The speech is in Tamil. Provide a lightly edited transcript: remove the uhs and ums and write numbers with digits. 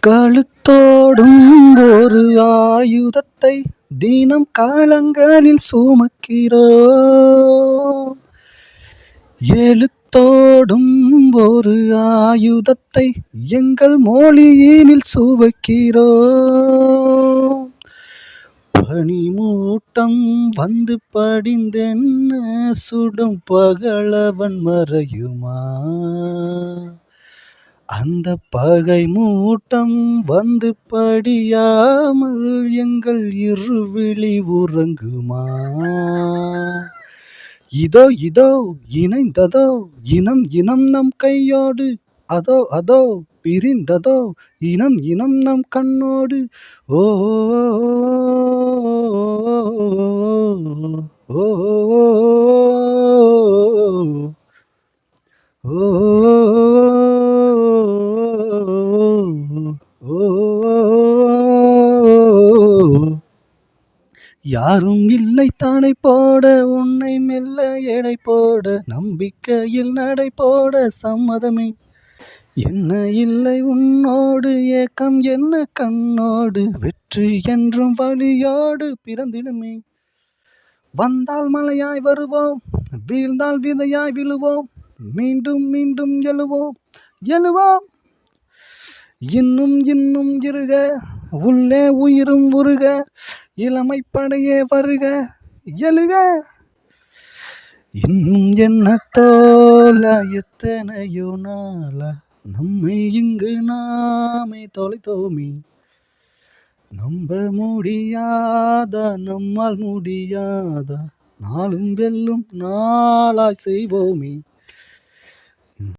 கழுத்தோடும் ஒரு ஆயுதத்தை தினம் காலங்களில் சுமக்கிறோ. எழுத்தோடும் ஒரு ஆயுதத்தை எங்கள் மொழியினில் சுவைக்கிறோ. பனிமூட்டம் வந்து படிந்தென்ன சுடும் பகலவன் மறையுமா? அந்த பகை மூட்டம் வந்து படியாமல் எங்கள் இருவிழி உறங்குமா? இதோ இதோ இணைந்ததோ இனம் இனம் நம் கையோடு, அதோ அதோ பிரிந்ததோ இனம் இனம் நம் கண்ணோடு. ஓ ஓ யாரும் இல்லை தானை போட உன்னை மெல்ல எடை போட நம்பிக்கையில் நடை போட சம்மதமே. என்ன இல்லை உன்னோடு ஏக்கம் என்ன கண்ணோடு வெற்றி என்றும் வழியோடு பிறந்திடுமே. வந்தால் மழையாய் வருவோம், வீழ்ந்தால் விதையாய் விழுவோம், மீண்டும் மீண்டும் எழுவோம் எழுவோம். இன்னும் இன்னும் இருக உள்ளே உயிரும் உருக, இளமை படையே வருக எழுக. இன்னும் என்ன தோலா எத்தனையோ நாளா நம்மை இங்கு நாமே தொலைத்தோமே. நம்ப முடியாதா நம்மால் முடியாதா, நாளும் வெல்லும் நாளாய் செய்வோமே.